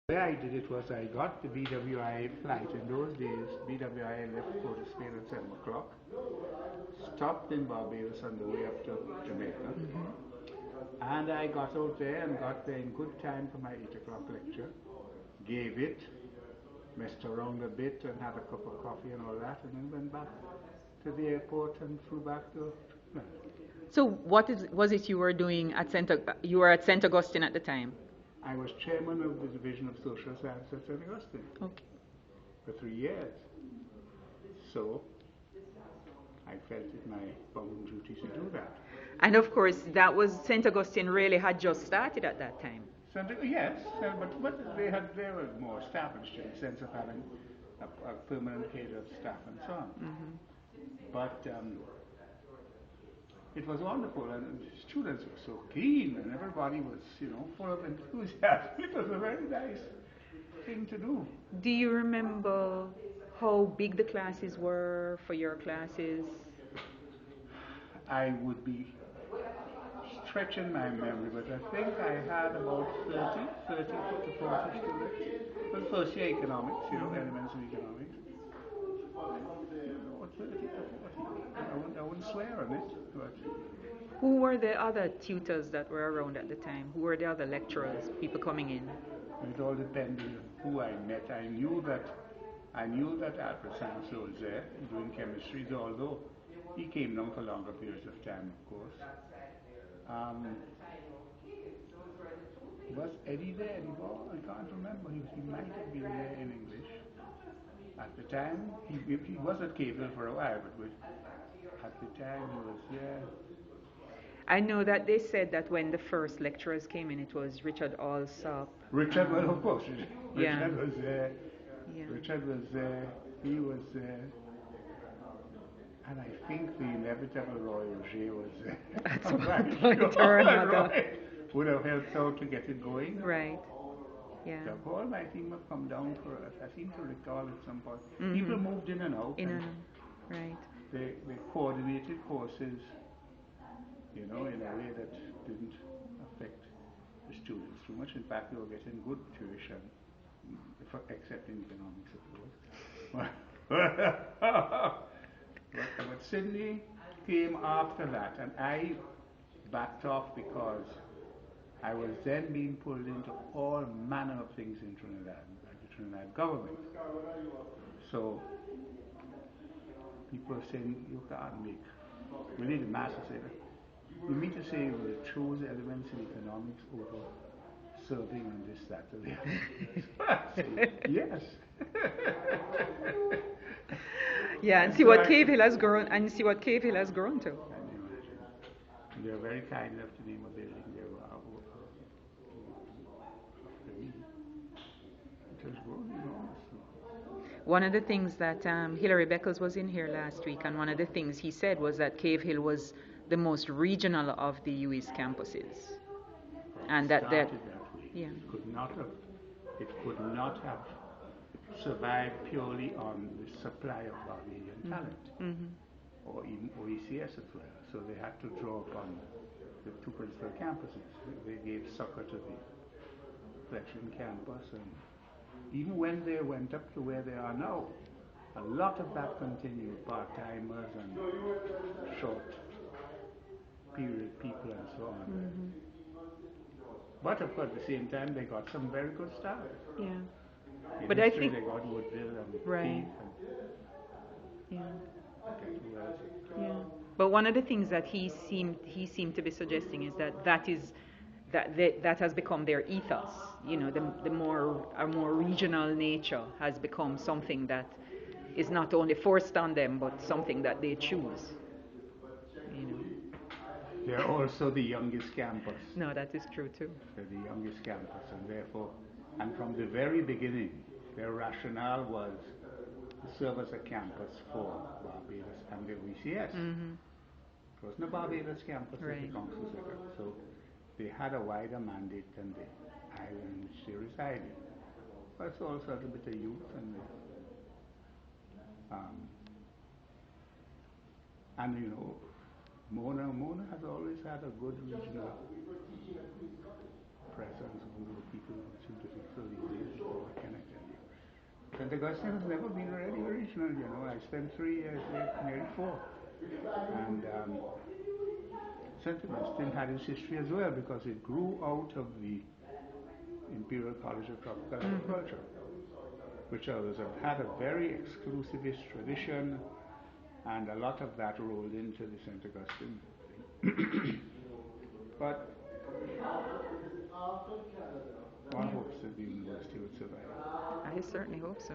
The way I did it was I got the BWI flight. In those days, BWI left Port of Spain at 7 o'clock, stopped in Barbados on the way up to Jamaica, and I got out there and got there in good time for my 8 o'clock lecture, gave it, messed around a bit and had a cup of coffee and all that, and then went back to the airport and flew back to England. So what was it you were doing at you were at St. Augustine at the time? I was chairman of the Division of Social Science at St. Augustine for 3 years. So I felt it my bounden duty to do that. And of course, that was St. Augustine really had just started at that time. Yes, but they were more established in the sense of having a permanent head of staff and so on. But it was wonderful, and the students were so keen, and everybody was, full of enthusiasm. It was a very nice thing to do. Do you remember how big the classes were for your classes? I would be stretching my memory, but I think I had about 30 to 40 students. Well, first year economics, elements of economics. 30 to 40. I wouldn't swear on it, but... Who were the other tutors that were around at the time? Who were the other lecturers, people coming in? It all depended on who I met. I knew that Alfred Sanso was there doing chemistry, although he came down for longer periods of time, of course. Was Eddie there? I can't remember. He might have been there in English. At the time, he was at Cave Hill for a while, but at the time he was there. I know that they said that when the first lecturers came in, it was Richard Alsop. Richard, well, of course. Richard was there. Yeah. Richard was there. He was there. And I think the inevitable Roy Roger was there. At some point or another. Roy would have helped out to get it going. Right. Yeah. The whole my team have come down for us. I seem to recall at some point. People moved in and out. Right. They coordinated courses, in a way that didn't affect the students too much. In fact, they were getting good tuition, except in economics, of course. But Sydney came after that, and I backed off because I was then being pulled into all manner of things in Trinidad, the Trinidad government. So people are saying, you can't make, really the master said, you mean to say you will choose elements in economics over serving on this, that, or the other? Yes. Yeah, and see what Cave Hill has grown, to. Can you imagine? They are very kind enough to name a building there. It has grown enormously. One of the things that Hilary Beckles was in here last week, and one of the things he said was that Cave Hill was the most regional of the UI's campuses, and that way. yeah, it could not have survived purely on the supply of Barbadian talent, or even OECS as well. So they had to draw upon the two principal campuses. They gave succor to the Fletchling campus, and even when they went up to where they are now, a lot of that continued, part-timers and short period people and so on. But of course, at the same time, they got some very good staff. Yeah. In But history, I think they got Woodville and right. Keith and Yeah. But one of the things that he seemed to be suggesting is that has become their ethos. A more regional nature has become something that is not only forced on them, but something that they choose. They're also the youngest campus. No, that is true too. They're the youngest campus, and therefore, and from the very beginning, their rationale was to serve as a campus for Barbados and the OECS. It wasn't a Barbados campus as the council set up, so they had a wider mandate than the island in which they resided. But it's also a little bit of youth and Mona has always had a good regional presence among the people who seem to think so these days. St. Augustine has never been really original, you know. I spent 3 years there, nearly 4. And St. Augustine had its history as well because it grew out of the Imperial College of Tropical Agriculture, which had a very exclusivist tradition, and a lot of that rolled into the St. Augustine thing. But one hopes that the university would survive. I certainly hope so.